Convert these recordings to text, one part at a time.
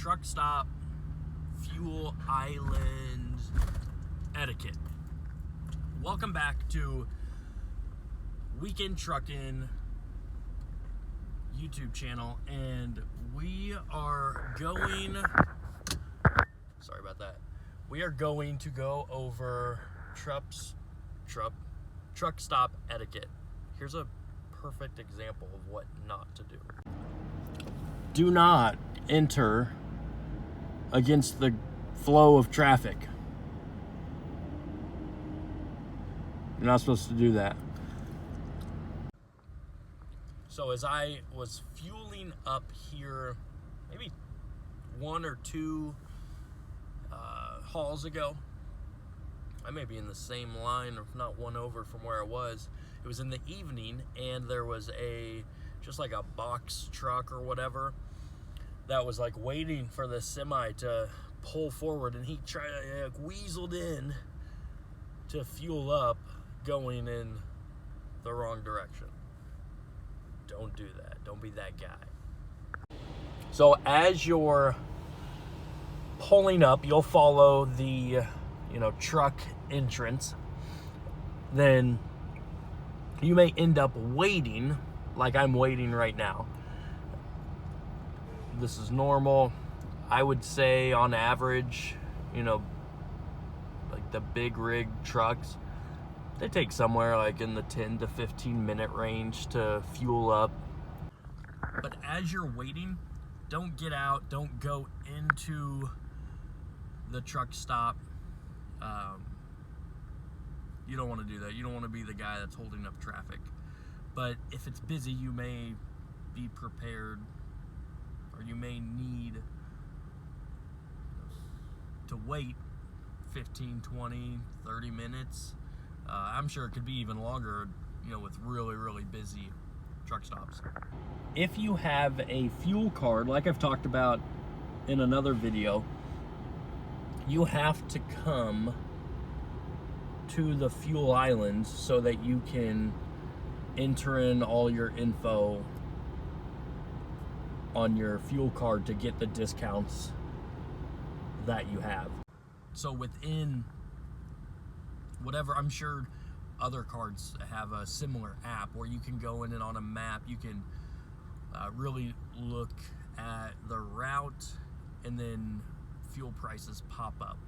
truck stop fuel island etiquette. Welcome back to Weekend Truckin' YouTube channel, and we are going, sorry about that, we are going to go over truck stop etiquette. Here's a perfect example of what not to do. Do not enter against the flow of traffic. You're not supposed to do that. So as I was fueling up here, maybe one or two hauls ago, I may be in the same line, if not one over from where I was. It was in the evening, and there was just like a box truck or whatever that was like waiting for the semi to pull forward, and he tried to weaseled in to fuel up going in the wrong direction. Don't do that. Don't be that guy. So as you're pulling up, you'll follow the truck entrance. Then you may end up waiting like I'm waiting right now. This is normal. I would say on average, like the big rig trucks, they take somewhere like in the 10 to 15 minute range to fuel up. But as you're waiting, don't get out, don't go into the truck stop. You don't want to do that. You don't want to be the guy that's holding up traffic. But if it's busy, you may be prepared, or you may need to wait 15, 20, 30 minutes. I'm sure it could be even longer, with really, really busy truck stops. If you have a fuel card, like I've talked about in another video, you have to come to the fuel island so that you can enter in all your info on your fuel card to get the discounts that you have. So within whatever, I'm sure other cards have a similar app where you can go in and on a map you can really look at the route, and then fuel prices pop up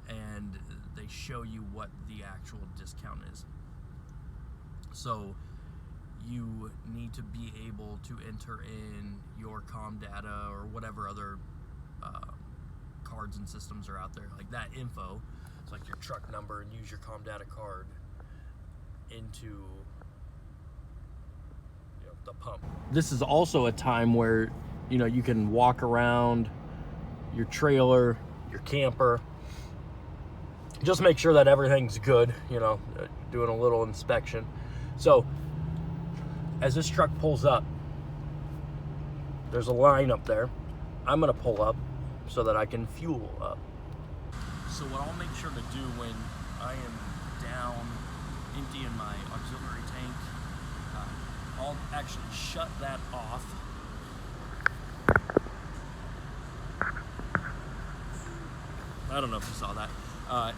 and they show you what the actual discount is. So you need to be able to enter in your comm data or whatever other cards and systems are out there, like that info. It's like your truck number, and use your comm data card into the pump. This is also a time where you can walk around your trailer, your camper. Just make sure that everything's good, doing a little inspection. So as this truck pulls up, there's a line up there. I'm gonna pull up so that I can fuel up. So what I'll make sure to do when I am down emptying my auxiliary tank, I'll actually shut that off. I don't know if you saw that.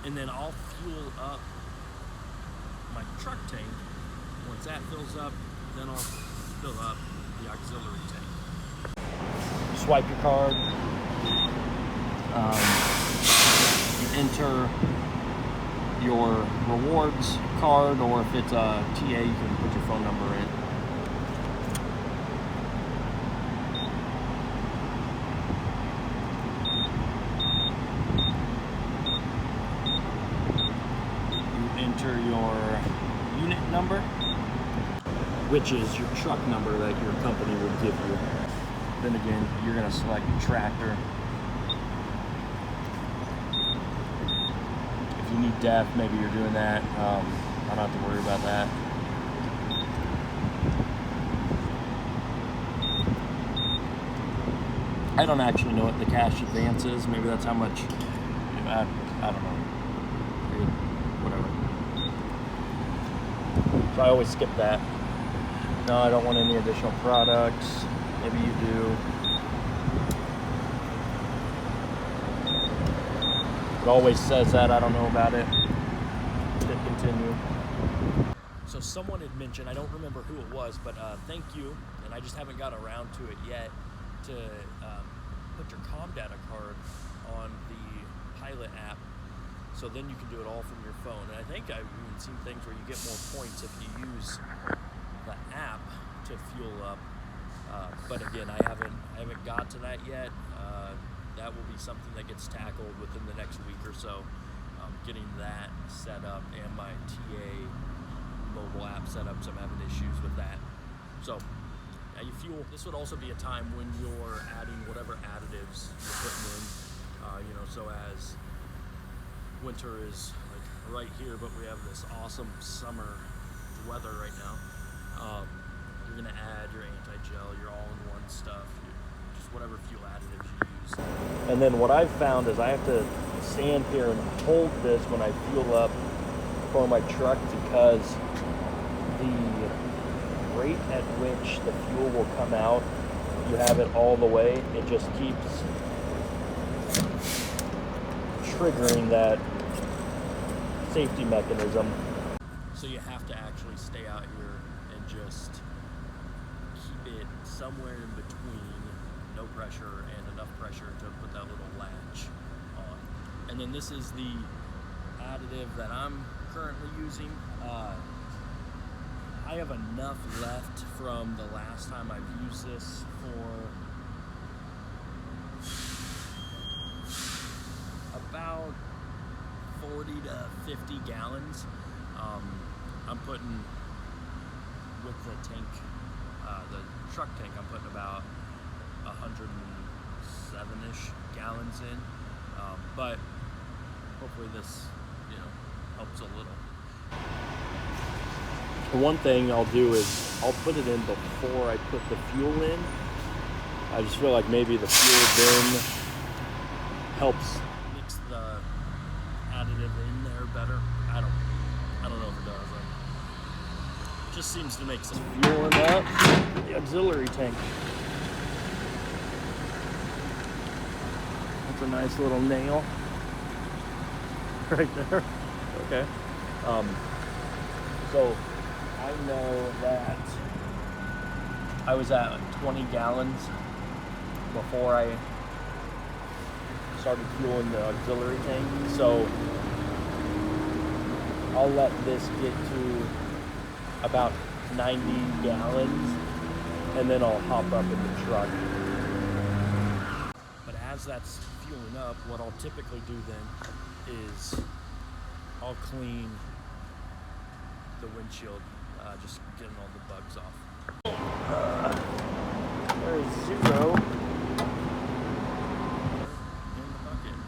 And then I'll fuel up my truck tank. Once that fills up, then I'll fill up the auxiliary tank. Swipe your card. You enter your rewards card, or if it's a TA, you can put your phone number in. Enter your unit number, which is your truck number that your company will give you. Then again, you're going to select tractor. If you need DEF, maybe you're doing that. I don't have to worry about that. I don't actually know what the cash advance is. Maybe that's how much, I don't know. Whatever. So I always skip that. No, I don't want any additional products. Maybe you do. It always says that. I don't know about it. Hit continue. So someone had mentioned, I don't remember who it was, but thank you, and I just haven't got around to it yet, to put your comm data card on the Pilot app, so then you can do it all from your phone. And I think I've even seen things where you get more points if you use the app to fuel up. But again, I haven't got to that yet. That will be something that gets tackled within the next week or so. Getting that set up and my TA mobile app set up, so I'm having issues with that. So now you fuel. This would also be a time when you're adding whatever additives you're putting in. So as winter is like right here, but we have this awesome summer weather right now. You're gonna add your anti-gel, your all-in-one stuff, just whatever fuel additives you use. And then what I've found is I have to stand here and hold this when I fuel up for my truck, because the rate at which the fuel will come out, you have it all the way, it just keeps triggering that safety mechanism. So you have to actually stay out here and just keep it somewhere in between no pressure and enough pressure to put that little latch on. And then this is the additive that I'm currently using. I have enough left from the last time I've used this for about 40 to 50 gallons. I'm putting, with the tank, the truck tank, I'm putting about 107-ish gallons in. But hopefully this, helps a little. One thing I'll do is I'll put it in before I put the fuel in. I just feel like maybe the fuel then helps mix the additive in there better. I don't know if it does. It just seems to make sense. Fueling up the auxiliary tank. That's a nice little nail right there. Okay. So I know that I was at 20 gallons before I started fueling the auxiliary tank. So I'll let this get to about 90 gallons and then I'll hop up in the truck. But as that's fueling up, what I'll typically do then is I'll clean the windshield, just getting all the bugs off. There's 0 in the bucket.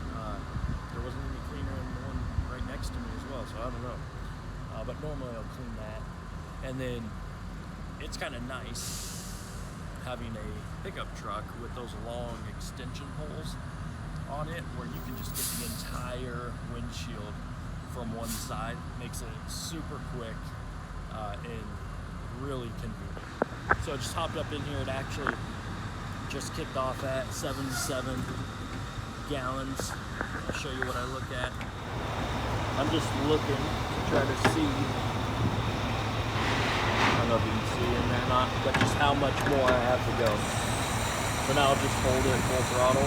There wasn't any cleaner in the one right next to me as well, so I don't know. But normally I'll clean that. And then it's kind of nice having a pickup truck with those long extension holes on it, where you can just get the entire windshield from one side. Makes it super quick and really convenient. So I just hopped up in here. It actually just kicked off at 77 gallons. I'll show you what I look at. I'm just looking to try to see, I don't know if you can see in there or not, but just how much more I have to go. So now I'll just hold it full throttle,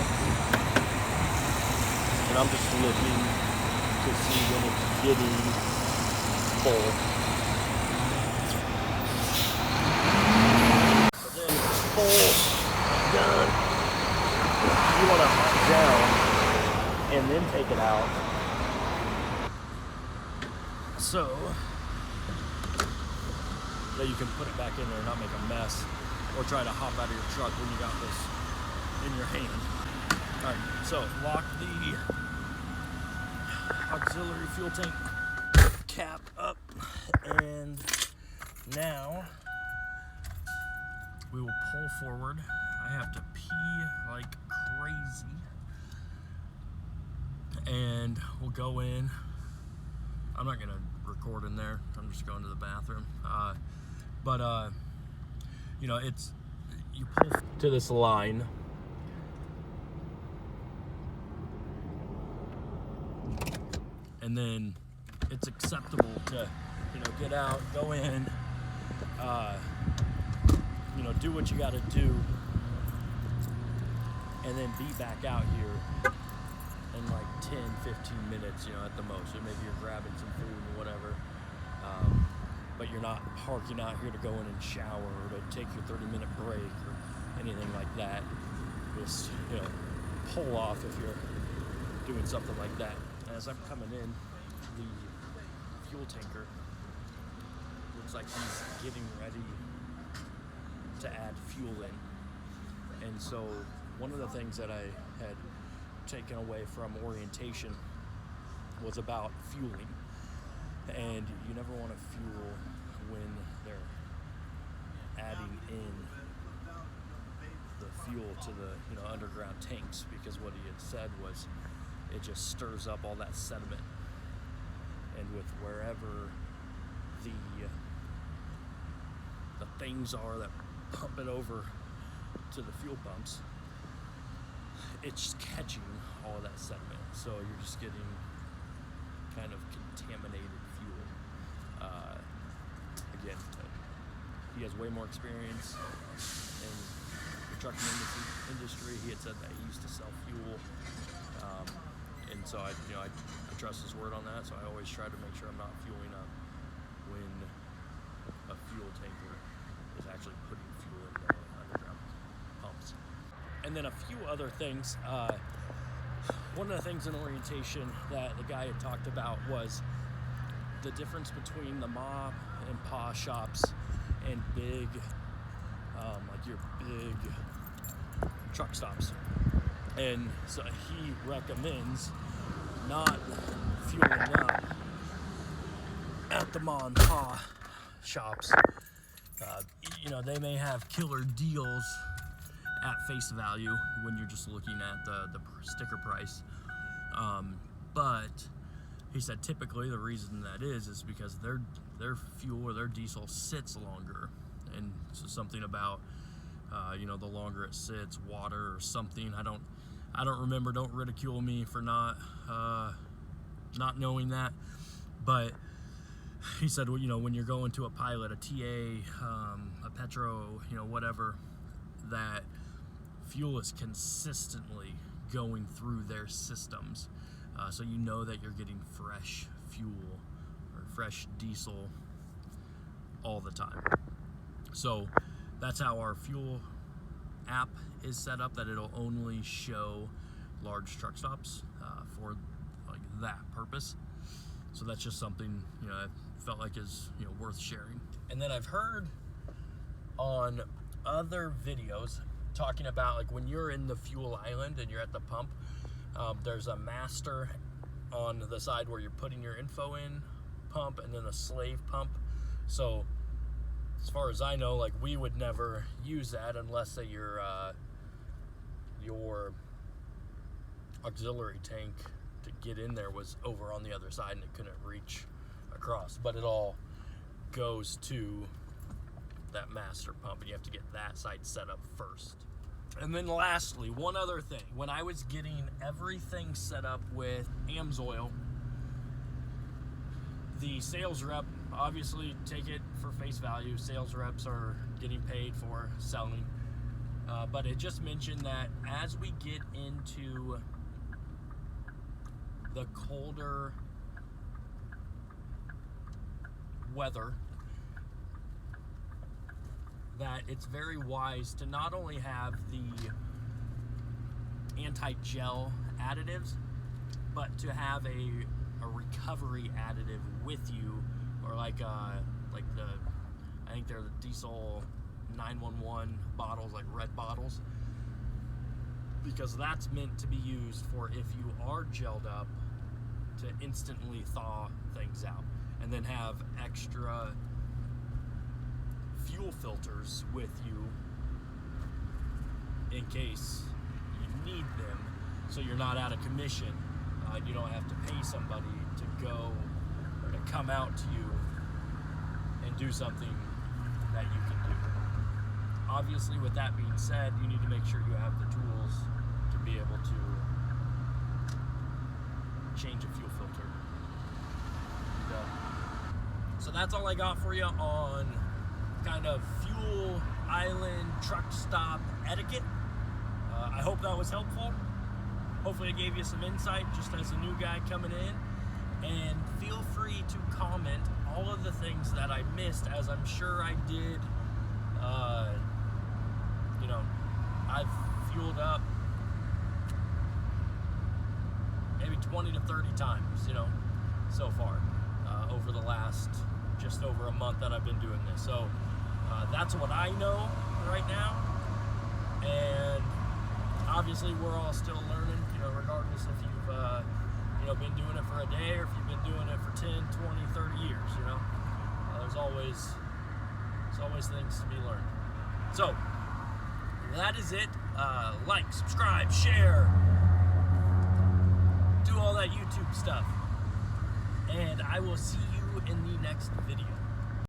and I'm just looking to see when it's getting full. So then it's full, done. You want to hop down and then take it out. So that you can put it back in there and not make a mess, or try to hop out of your truck when you got this in your hand. Alright, so lock the auxiliary fuel tank cap up, and now we will pull forward. I have to pee like crazy, and we'll go in. I'm not gonna record in there, I'm just going to the bathroom. It's, you pull to this line, and then it's acceptable to, get out, go in, do what you got to do, and then be back out here in like 10, 15 minutes, at the most. So maybe you're grabbing some food or whatever, but you're not parking out here to go in and shower or to take your 30-minute break or anything like that. Just, pull off if you're doing something like that. As I'm coming in, the fuel tanker looks like he's getting ready to add fuel in. And so one of the things that I had taken away from orientation was about fueling. And you never want to fuel when they're adding in the fuel to the underground tanks, because what he had said was it just stirs up all that sediment, and with wherever the things are that pump it over to the fuel pumps, it's just catching all of that sediment, so you're just getting kind of contaminated fuel. Again, he has way more experience in the trucking industry. He had said that he used to sell fuel, and so I trust his word on that. So I always try to make sure I'm not fueling up when a fuel tanker is actually putting fuel in the underground pumps. And then a few other things. One of the things in orientation that the guy had talked about was the difference between the ma and pa shops and big, like your big truck stops. And so he recommends not fueling up at the ma and pa shops. They may have killer deals at face value when you're just looking at the sticker price. But he said typically the reason that is because their fuel or their diesel sits longer. And so something about, the longer it sits, water or something. I don't remember. Don't ridicule me for not knowing that. But he said, when you're going to a pilot, a TA, a Petro, whatever, that fuel is consistently going through their systems. So that you're getting fresh fuel or fresh diesel all the time. So that's how our fuel app is set up, that it'll only show large truck stops for like that purpose. So that's just something I felt like is worth sharing. And then I've heard on other videos talking about, like, when you're in the fuel island and you're at the pump, there's a master on the side where you're putting your info in pump, and then a slave pump. So as far as I know, like, we would never use that unless say your auxiliary tank to get in there was over on the other side and it couldn't reach across. But it all goes to that master pump, and you have to get that side set up first. And then lastly, one other thing. When I was getting everything set up with AMSOIL, the sales rep, obviously take it for face value. Sales reps are getting paid for selling. But it just mentioned that as we get into the colder weather, that it's very wise to not only have the anti-gel additives, but to have a recovery additive with you, or I think they're the diesel 911 bottles, like red bottles, because that's meant to be used for if you are gelled up, to instantly thaw things out, and then have extra fuel filters with you in case you need them, so you're not out of commission. You don't have to pay somebody to go or to come out to you and do something that you can do. Obviously, with that being said, you need to make sure you have the tools to be able to change a fuel filter So that's all I got for you on kind of fuel island truck stop etiquette. I hope that was helpful. Hopefully it gave you some insight just as a new guy coming in. And feel free to comment all of the things that I missed, as I'm sure I did. You know, I've fueled up maybe 20 to 30 times, you know, so far over the last just over a month that I've been doing this. So that's what I know right now. And obviously we're all still learning, you know, regardless if you've you know, been doing it for a day or if you've been doing it for 10, 20, 30 years, you know. There's always things to be learned. So that is it. Like, subscribe, share, do all that YouTube stuff. And I will see you in the next video.